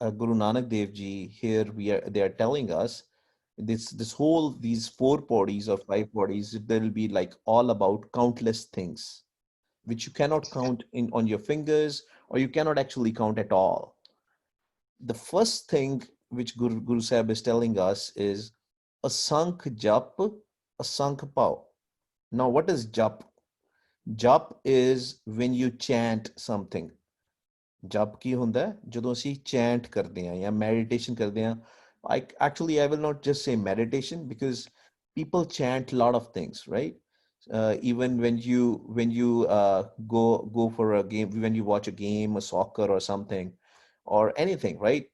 Guru Nanak Dev Ji here they are telling us these four bodies or five bodies, there will be like all about countless things which you cannot count in on your fingers, or you cannot actually count at all. The first thing which Guru Sahib is telling us is a sank jap, a sank pao. Now, what is jap? Jap is when you chant something. ਜਪ ਕੀ ਹੁੰਦਾ ਹੈ ਜਦੋਂ ਅਸੀਂ ਚੈਂਟ ਕਰਦੇ ਹਾਂ ਜਾਂ meditation ਕਰਦੇ ਹਾਂ I will not just say meditation because people chant a lot of things, right? Even when you go for a game, when you watch a game, a soccer or something or anything, right?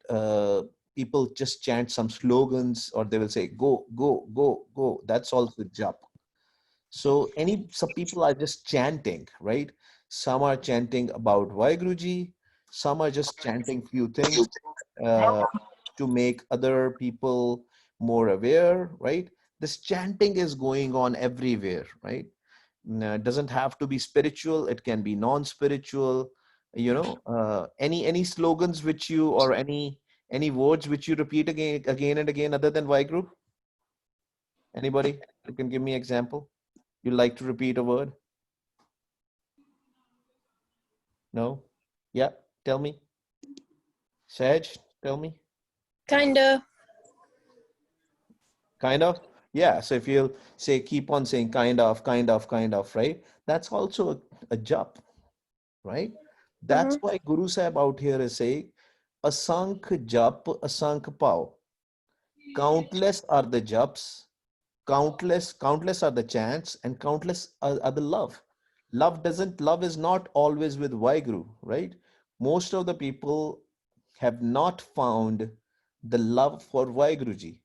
People just chant some slogans, or they will say go go go go. That's also jap. So some people are just chanting, right? Some are chanting about Vaiguruji, some are just chanting few things uh, to make other people more aware, right? This chanting is going on everywhere, right? It doesn't have to be spiritual, it can be non-spiritual. Any slogans which you, or any words which you repeat again and again other than Vaiguru? Anybody who can give me example? You like to repeat a word? No? Yeah, tell me. Saj, tell me. Kinda. Kind of? Yeah, so if you say, keep on saying kind of, kind of, kind of, right? That's also a jap, right? That's why Guru Sahib out here is saying, asank jap, asank pao. Countless are the japs, countless are the chants, and countless are the love. Love is not always with Vaiguru, right? Most of the people have not found the love for Vaiguruji.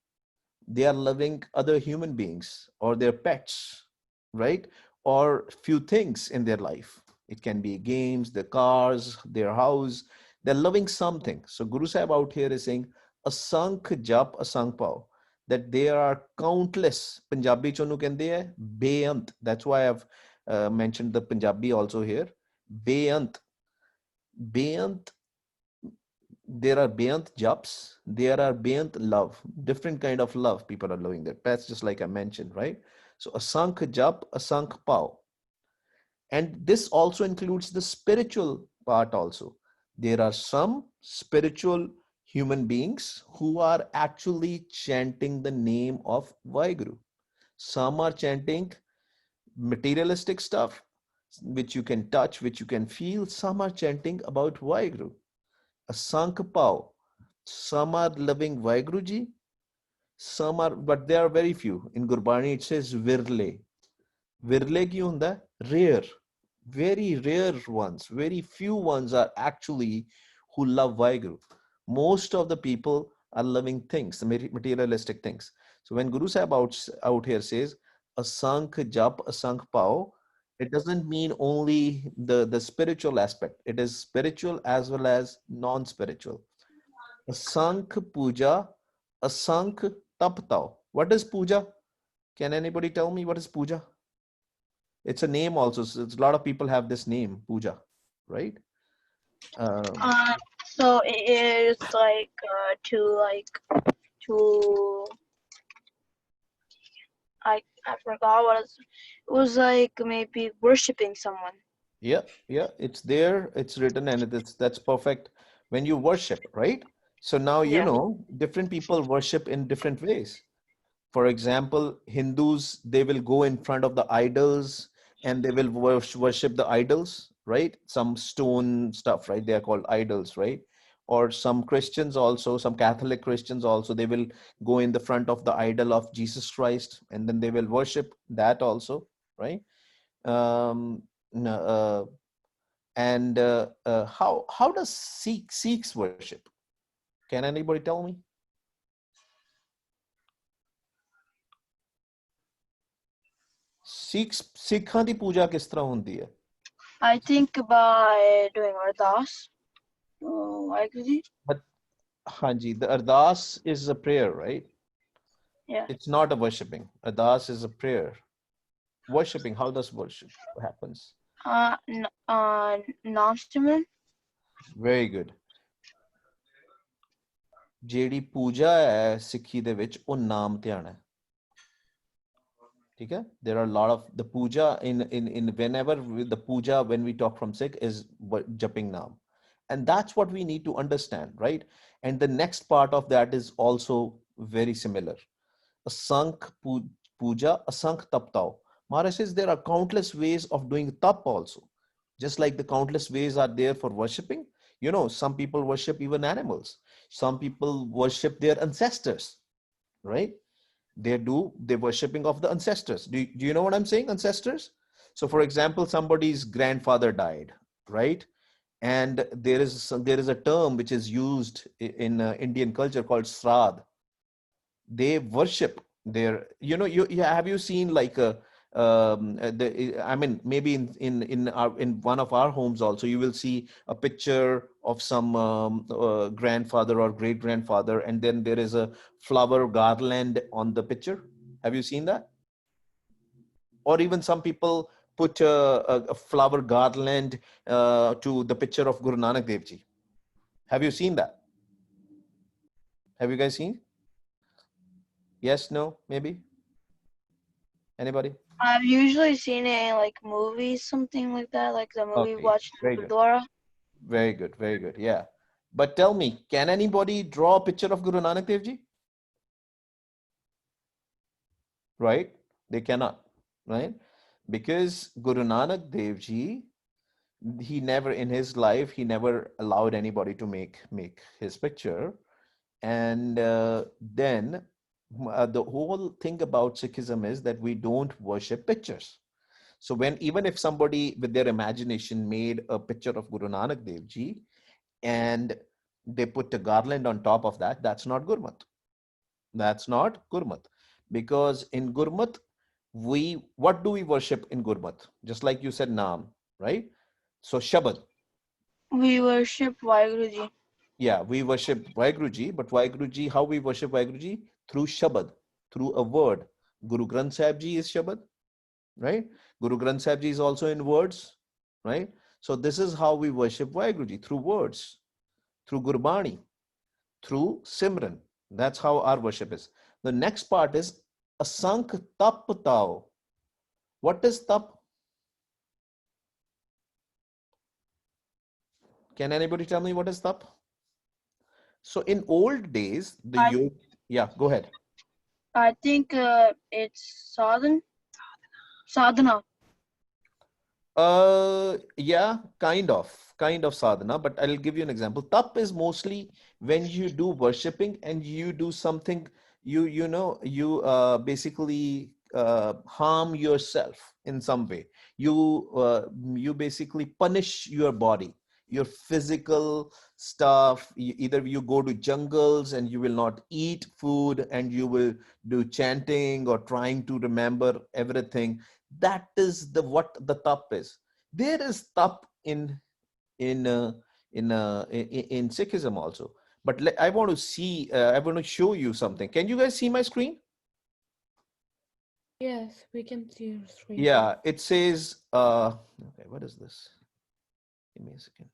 They are loving other human beings or their pets, right? Or few things in their life. It can be games, their cars, their house. They're loving something. So Guru Sahib out here is saying, asank jap asank pao. That there are countless. Punjabi chonu kende hai beant. That's why I've mentioned the Punjabi also here. Beant. Beant, there are Beant japs, there are Beant love, different kind of love people are loving their pets, just like I mentioned, right? So asank jap, asank pao. And this also includes the spiritual part also. There are some spiritual human beings who are actually chanting the name of Vaiguru. Some are chanting materialistic stuff, which you can touch, which you can feel. Some are chanting about Vaiguru. Asank pao. Some are loving Vaiguruji, some are, but there are very few. In Gurbani it says virle. Virle ki hunda? Rare. Very rare ones. Very few ones are actually who love Vaiguru. Most of the people are loving things, the materialistic things. So when Guru Sahib out here says, asank jap, asank pao, it doesn't mean only the spiritual aspect. It is spiritual as well as non-spiritual. Asank puja, asank taptao. What is puja? Can anybody tell me what is puja? It's a name also. So a lot of people have this name, puja, right? So it is like to I forgot what it was like, maybe worshiping someone. Yeah, it's there, it's written, and that's perfect. When you worship, right? So now you Yeah. know different people worship in different ways. For example, Hindus, they will go in front of the idols and they will worship the idols, right? Some stone stuff, right? They are called idols, right? Or some Christians also, some Catholic Christians also, they will go in the front of the idol of Jesus Christ and then they will worship that also, right? Um, how does Sikhs worship? Can anybody tell me? ਸਿੱਖਾਂ ਦੀ ਪੂਜਾ ਕਿਸ ਤਰ੍ਹਾਂ ਹੁੰਦੀ ਹੈ? I think by doing ardas. But Hanji, the ardas is a prayer, right? Yeah. It's not a worshipping. Ardas is a prayer. Worshipping, how does worship happens? Nam Simran. Very good. ਜਿਹੜੀ ਪੂਜਾ ਹੈ ਸਿੱਖੀ ਦੇ ਵਿੱਚ ਉਹ ਨਾਮ ਧਿਆਨ ਹੈ ਠੀਕ ਹੈ there are a lot of the puja in whenever the puja when we talk from Sikh is japing naam and that's what we need to understand right and the next part of that is also very similar asank puja asank taptao Maharaj says there are countless ways of doing tap also just like the countless ways are there for worshipping you know some people worship even animals some people worship their ancestors right they worshipping of the ancestors do you know what I'm saying ancestors so for example somebody's grandfather died right and there is a term which is used in Indian culture called srad they worship their you have you seen like I mean maybe in one of our homes also you will see a picture of some grandfather or great grandfather and then there is a flower garland on the picture have you seen that or even some people put a flower garland to the picture of Guru Nanak Dev Ji have you seen that have you guys seen yes no maybe anybody I've usually seen it in like movies, something like that, like the movie okay watched very in good Dora. very good, very good. Yeah. But tell me, can anybody draw a picture of Guru Nanak Dev Ji? Right? They cannot, right? Because Guru Nanak Dev Ji, he never in his life, he never allowed anybody to make his picture. And then the whole thing about Sikhism is that we don't worship pictures. So when even if somebody with their imagination made a picture of Guru Nanak Dev Ji, and they put a garland on top of that, that's not Gurmat. That's not Gurmat. Because in Gurmat, what do we worship in Gurmat? Just like you said, Naam, right? So Shabad. We worship Vaiguruji. Yeah, we worship Vaiguruji, but Vaiguruji, how we worship Vaiguruji? Through Shabad, through a word. Guru Granth Sahib Ji is Shabad, right? Guru Granth Sahib Ji is also in words, right? So this is how we worship Vaiguruji, through words, through Gurbani, through Simran. That's how our worship is. The next part is Asank Tap Tao. What is Tap? Can anybody tell me what is Tap? So in old days, the yoga, yeah, go ahead. I think it's sadhana. Yeah, kind of sadhana, but I'll give you an example. Tap is mostly when you do worshipping and you do something, you basically harm yourself in some way. You basically punish your body, your physical stuff. Either you go to jungles and you will not eat food and you will do chanting or trying to remember everything. That is what the tap is. There is tap in uh, in Sikhism also. But I want to see. I want to show you something. Can you guys see my screen? Yes, we can see your screen. Yeah, it says. Okay, what is this? Give me a second.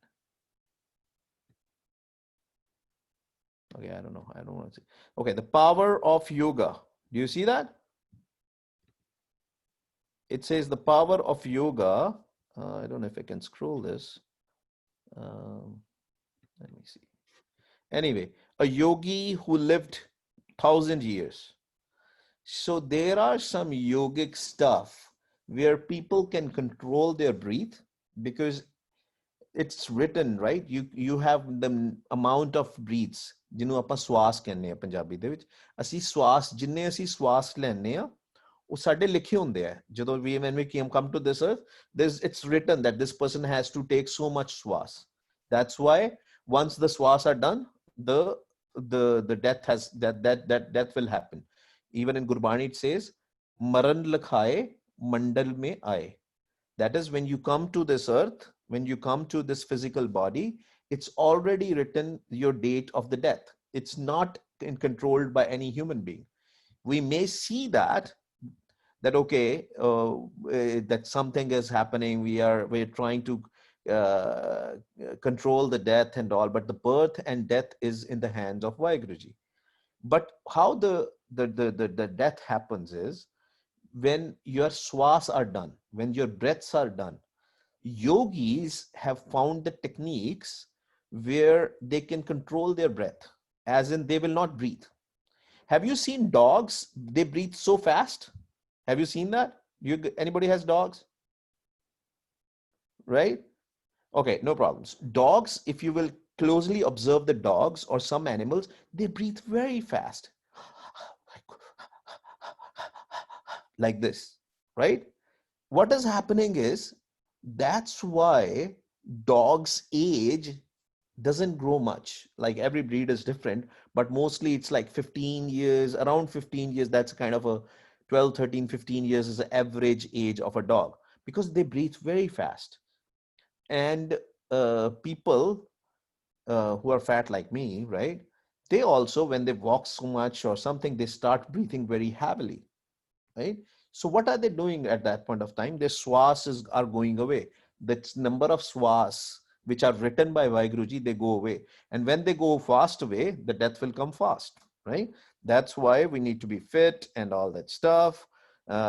Okay, I don't know. I don't want to see. Okay, the power of yoga. Do you see that? It says the power of yoga. I don't know if I can scroll this. Let me see. Anyway, a yogi who lived 1,000 years. So there are some yogic stuff where people can control their breath because it's written, right? You have the amount of breaths ਜਿਹਨੂੰ ਆਪਾਂ ਸਵਾਸ ਕਹਿੰਦੇ ਆ ਪੰਜਾਬੀ ਦੇ ਵਿੱਚ ਅਸੀਂ ਸਵਾਸ ਜਿੰਨੇ ਅਸੀਂ ਸਵਾਸ ਲੈਂਦੇ ਆ ਉਹ ਸਾਡੇ ਲਿਖੇ ਹੁੰਦੇ ਆ ਜਦੋਂ when we come to this earth it's written that this person has to take so much swas. That's why once the swas are done the death has that death will happen. Even in Gurbani it says maran lakhaye mandal mein aaye. That is when you come to this earth, when you come to this physical body, it's already written your date of the death. It's not controlled by any human being. We may see that okay, that something is happening. We're trying to control the death and all, but the birth and death is in the hands of Vaheguru Ji. But how the death happens is when your swas are done, when your breaths are done. Yogis have found the techniques where they can control their breath, as in they will not breathe. Have you seen dogs? They breathe so fast. Have you seen that? Anybody has dogs? Right? Okay, no problems. Dogs, if you will closely observe the dogs or some animals, they breathe very fast. Like this, right? What is happening is that's why dogs' age doesn't grow much. Like every breed is different, but mostly it's like 15 years, around 15 years. That's kind of a 12, 13, 15 years is the average age of a dog because they breathe very fast. And people who are fat like me, right? They also, when they walk so much or something, they start breathing very heavily, right? So what are they doing at that point of time? Their swas are going away. The number of swas which are written by Vaheguruji, they go away. And when they go fast away, the death will come fast, right? That's why we need to be fit and all that stuff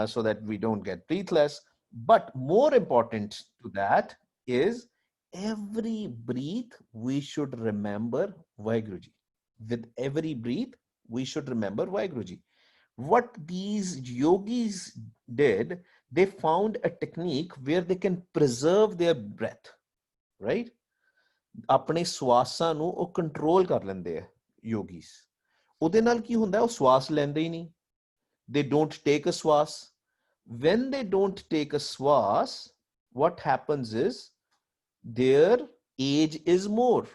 so that we don't get breathless. But more important to that is every breath, we should remember Vaheguruji. With every breath, we should remember Vaheguruji. What these yogis did, they found a technique where they can preserve their breath, right? ਆਪਣੇ ਸਵਾਸਾਂ ਨੂੰ ਉਹ control ਕਰ ਲੈਂਦੇ ਆ ਯੋਗੀਸ ਉਹਦੇ ਨਾਲ ਕੀ ਹੁੰਦਾ ਉਹ ਸਵਾਸ ਲੈਂਦੇ ਹੀ ਨਹੀਂ they don't take a swas. When they don't take a swas, what happens is their age is more.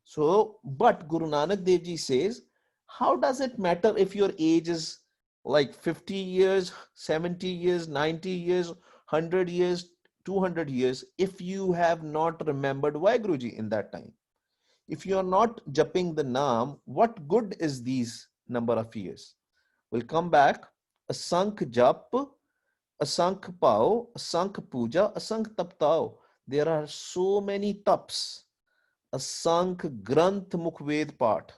So, but Guru Nanak Dev Ji says, how does it matter if your age is like 50 years, 70 years, 90 years, 100 years, 200 years, if you have not remembered Vaheguruji in that time? If you are not japping the Naam, what good is these number of years? We'll come back. Asankh jap, asankh pao, asankh puja, asankh taptao. There are so many taps. Asankh granth mukhved part.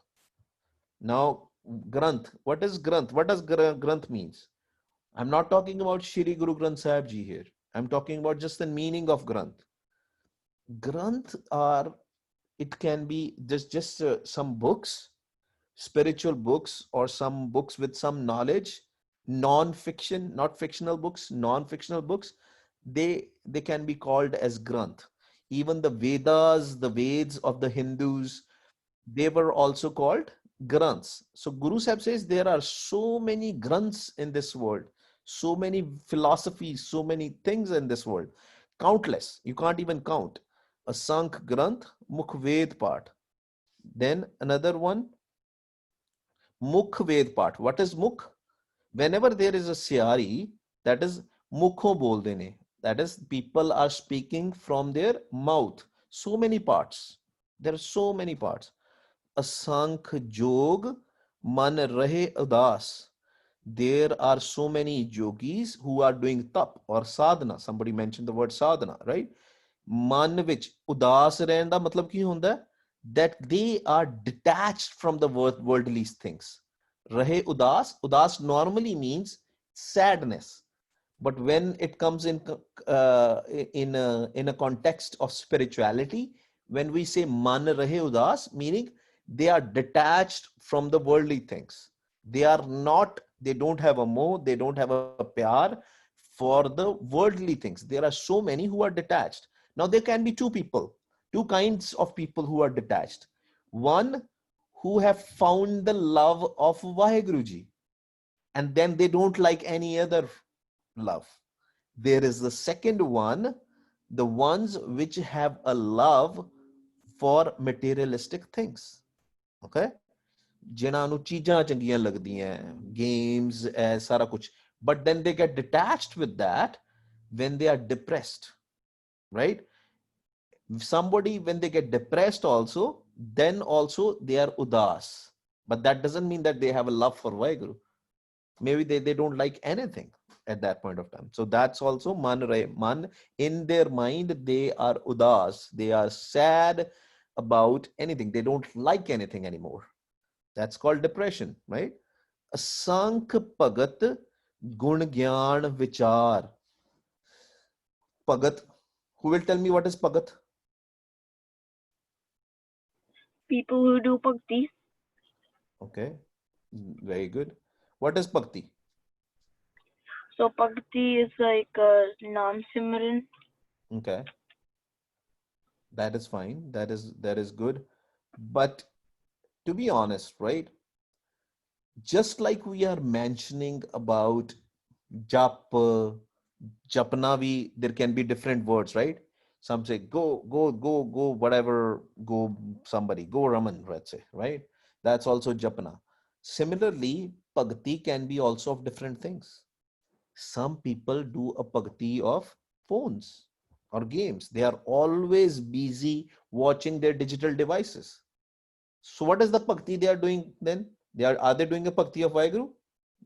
Now, granth, what is granth? What does granth means? I'm not talking about Shri Guru Granth Sahib Ji here. I'm talking about just the meaning of granth. Granth are, it can be just some books, spiritual books, or some books with some knowledge, non-fiction, not fictional books, non-fictional books. They can be called as granth. Even the Vedas, the Veds of the Hindus, they were also called granths. So Guru Sahib says there are so many granths in this world, so many philosophies, so many things in this world, countless, you can't even count. Asankh granth mukhved part. Then another one, mukhved part. What is mukh? Whenever there is a syari, that is mukho bolde ne, that is people are speaking from their mouth. So many parts, there are so many parts. Asankh jog man rahe udas. There are so many yogis who are doing tap or sadhana. Somebody mentioned the word sadhana, right? Man vich udas ਰਹਿਣ ਦਾ ਮਤਲਬ ਕੀ ਹੁੰਦਾ? That they are detached from the worldly things. Rahe udas, udas normally means sadness, but when it comes in a context of spirituality, when we say man rahe udas, meaning they are detached from the worldly things. They are not, they don't have a moh, they don't have a pyar for the worldly things. There are so many who are detached. Now there can be two kinds of people who are detached. One who have found the love of Vaheguruji, and then they don't like any other love. There is the second one, the ones which have a love for materialistic things. Okay? ਜਿਨ੍ਹਾਂ ਨੂੰ ਚੀਜ਼ਾਂ ਚੰਗੀਆਂ ਲੱਗਦੀਆਂ, games, ਸਾਰਾ ਕੁਝ. But then they get detached with that when they are depressed, right? Somebody, when they get depressed also, then also they are udas. But that doesn't mean that they have a love for Vaheguru. Maybe they don't like anything at that point of time. So that's also man man. In their mind, they are udas. They are sad about anything. They don't like anything anymore. That's called depression, right? Asank Pagat Gun Gyan Vichar. Pagat. Who will tell me what is Pagat? People who do bhakti. Okay, very good. What is Bhakti? So bhakti is like Naam Simran. Okay, that is fine. That is good. But to be honest, right? Just like we are mentioning about Jap, Japnavi, there can be different words, right? Some say go, go, go, go, whatever, go somebody, go Raman, let's say, right? That's also Japna. Similarly, Bhakti can be also of different things. Some people do a Bhakti of phones or games. They are always busy watching their digital devices. So what is the Bhakti they are doing then? Are they doing a Bhakti of Vaheguru?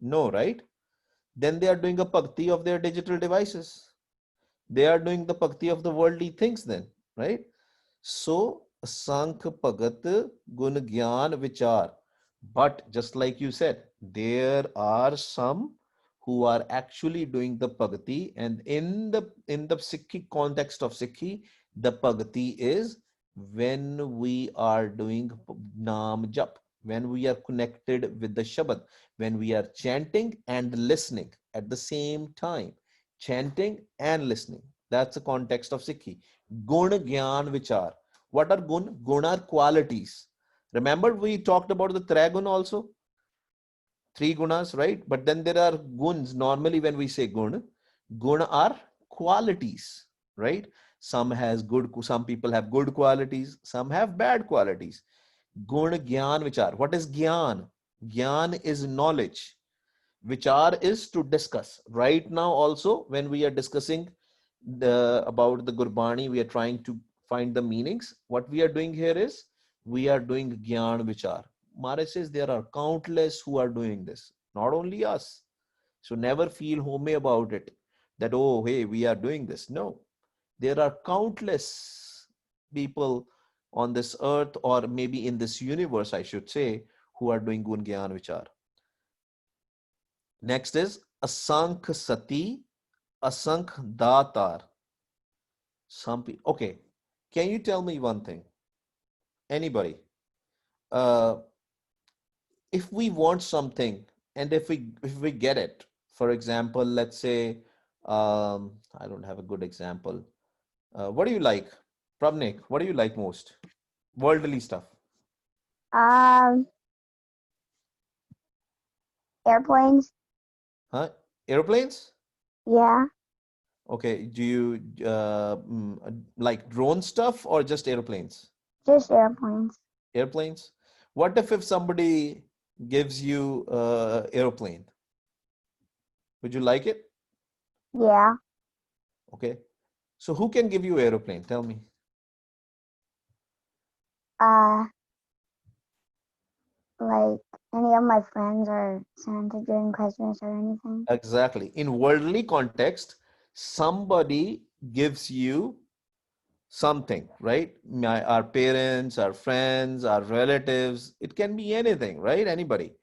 No, right? Then they are doing a Bhakti of their digital devices. They are doing the Bhakti of the worldly things then, right? So, Sank Bhagat Gun Gyan Vichar. But just like you said, there are some who are actually doing the Bhakti, and in the Sikhi context of Sikhi, the Bhakti is when we are doing Naam Jap, when we are connected with the Shabad, when we are chanting and listening at the same time, chanting and listening. That's the context of Sikhi. Gun Gyan Vichar. What are gun? Gun are qualities. Remember, we talked about the Tragun also, three gunas, right? But then there are guns. Normally, when we say gun are qualities, right? Some people have good qualities, some have bad qualities. Gun, gyan, vichar. What is gyan? Gyan is knowledge. Vichar is to discuss. Right now, also, when we are discussing about the Gurbani, we are trying to find the meanings. What we are doing here is we are doing Gyan Vichar. Maharaj says there are countless who are doing this, not only us. So never feel homey about it that, oh, hey, we are doing this. No, there are countless people on this earth, or maybe in this universe, I should say, who are doing Gun Gyan Vichar. Next is Asank Sati, Asank Datar. Some people. Okay. Can you tell me one thing? Anybody? Uh, if we want something and if we get it, for example, let's say, I don't have a good example. What do you like? Pravnik, what do you like most? Worldly stuff. Airplanes. Huh? Airplanes? Yeah, Okay. Do you like drone stuff or just airplanes? just airplanes. Airplanes? What if somebody gives you airplane? Would you like it? Yeah. Okay. So who can give you aeroplane? Tell me. Like any of my friends or Santa during Christmas or anything. Exactly. In worldly context, somebody gives you something, right? Our parents, our friends, our relatives, it can be anything, right? Anybody.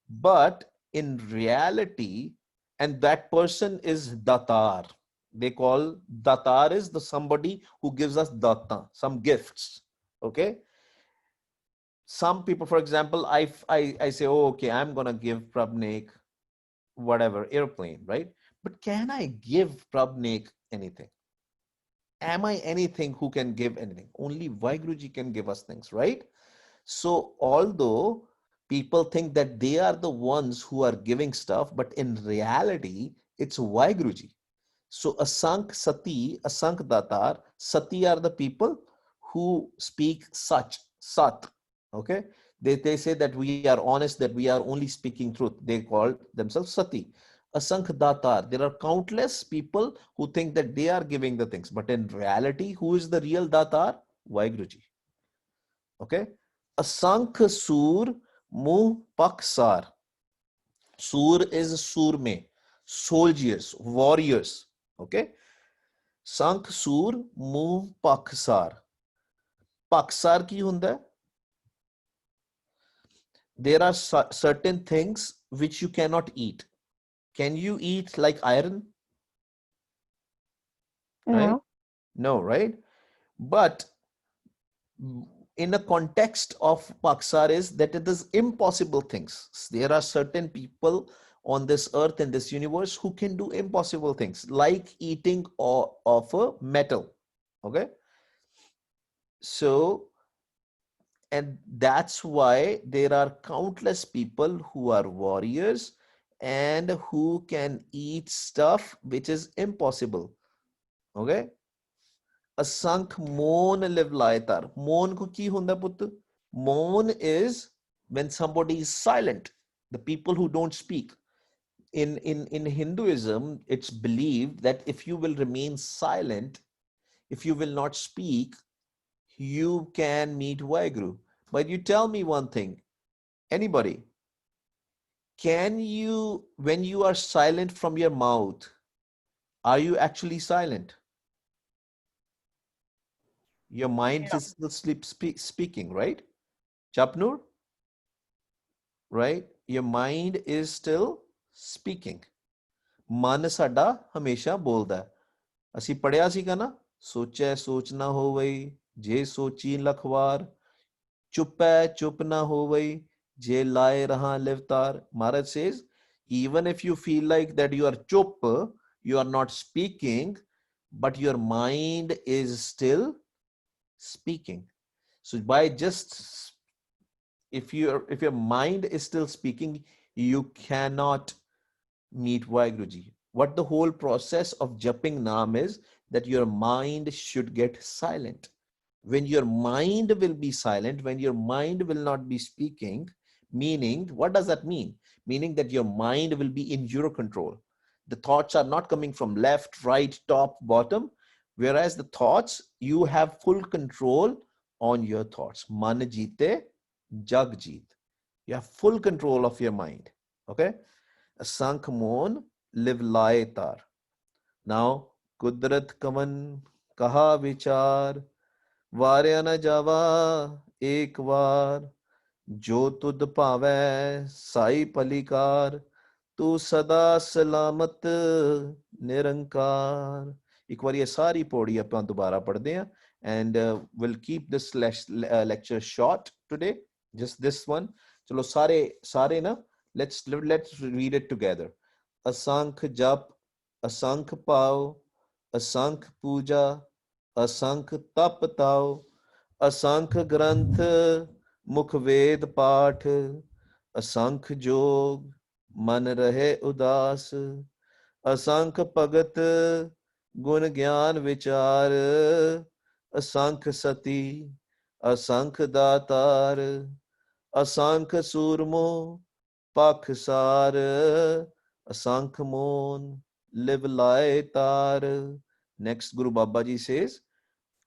But in reality, and that person is datar. They call datar is the somebody who gives us datta, some gifts. Okay. Some people, for example, I say, oh, okay, I'm gonna give Prabnik whatever airplane, right? But can I give Prabnik anything? Am I anything who can give anything? Only Vaiguruji can give us things, right? So although people think that they are the ones who are giving stuff, but in reality, it's Vaiguruji. So Asank Sati, Asank Datar, Sati are the people who speak such, Sat. Okay. They say that we are honest, that we are only speaking truth. They call themselves Sati. Asank Datar. There are countless people who think that they are giving the things, but in reality, who is the real Datar? Vaiguruji. Okay. Asank Sur Muh Paksar. Sur is Surme. soldiers, warriors. Okay. Sank Sur Muh Paksar. Paksar ki hunda hai? There are certain things which you cannot eat. Can you eat like iron? Right? No. No, right? But in a context of Paksar is that it is impossible things. There are certain people on this earth and this universe who can do impossible things like eating of a metal. Okay. So, and that's why there are countless people who are warriors and who can eat stuff which is impossible. Okay. Asank moan live laitar. Moan ko ki hunda put? Moan is when somebody is silent, the people who don't speak. In Hinduism, it's believed that if you will remain silent, if you will not speak, you can meet Vaheguru. But you tell me one thing, anybody, can you, when you are silent from your mouth, are you actually silent? Your mind No. is still speaking, right? Chapnur, right? Your mind is still speaking. ਮਨ ਸਾਡਾ ਹਮੇਸ਼ਾ ਬੋਲਦਾ ਹੈ। ਅਸੀਂ ਪੜਿਆ ਸੀਗਾ ਨਾ, ਸੋਚੈ ਸੋਚ ਨਾ ਹੋਵਈ ਜੇ ਸੋਚੀ ਲੱਖ ਵਾਰ, ਚੁੱਪੈ ਚੁੱਪ ਨਾ ਹੋਵਈ ਜੇ ਲਾਏ ਰਹਾ Livtar. Maharaj says, even if you feel like that you are chup, you are not speaking, but your mind is still speaking. So by just, if your mind is still speaking, you cannot meet Vaheguruji. What the whole process of jumping Naam is that your mind should get silent. When your mind will be silent, when your mind will not be speaking, meaning, what does that mean? Meaning that your mind will be in your control. The thoughts are not coming from left, right, top, bottom, whereas the thoughts, you have full control on your thoughts. Man jeete, jag jeet. You have full control of your mind. Okay? Sank moon live lie tar. Now, Kudrat kaman kaha vichar, वार्या न जावा एक बार, जो तुद भावै साई पलिकार, तू सदा सलामत निरंकार. एक बार ये सारी पौड़ी ਆਪਾਂ ਦੁਬਾਰਾ ਪੜ੍ਹਦੇ ਹਾਂ, and we'll keep this lecture short today, just this one. ਚਲੋ ਸਾਰੇ ਨਾ, let's read it together. असंख जप, असंख पाव, असंख पूजा, असंख तप ताओ, असंख ग्रंथ मुख वेद पाठ, असंख जोग मन रहे उदास, असंख भगत गुण ज्ञान विचार, असंख सती असंख दातार, असंख सूरमो पाखसार, असंख मोन लिव लाए तार. Next, Guru Baba Ji says,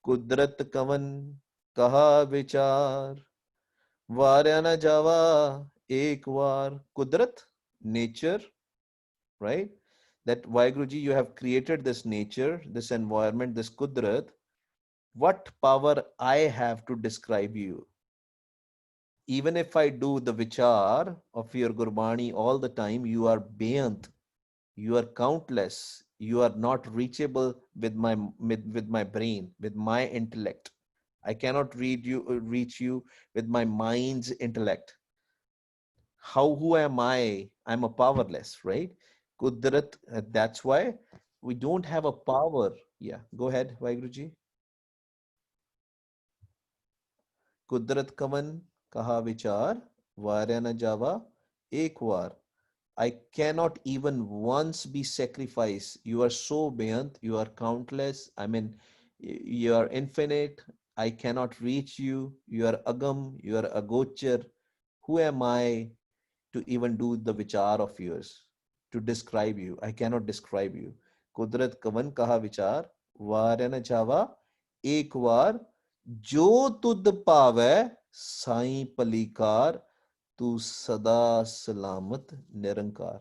Kudrat kavan kaha vichar, varya na java ek var. Kudrat, nature, right? That Vaheguruji, you have created this nature, this environment, this Kudrat. What power I have to describe you? Even if I do the vichar of your Gurbani all the time, you are beyant, you are countless, you are not reachable with my brain, with my intellect. I cannot reach you with my mind's intellect. Who am I? I'm a powerless, right? Kudrat, that's why we don't have a power. Yeah, go ahead, Vaheguruji. Kudrat kavan kaha vichar, varya na java ek var. I cannot even once be sacrificed. You are so beyond, you are countless. I mean, you are infinite. I cannot reach you. You are agam, you are agochar. Who am I to even do the vichar of yours, to describe you? I cannot describe you. Kudrat kavan kaha vichar, varya na java ek var, jo tud pave sai palikar, tu sada salamat nirankar.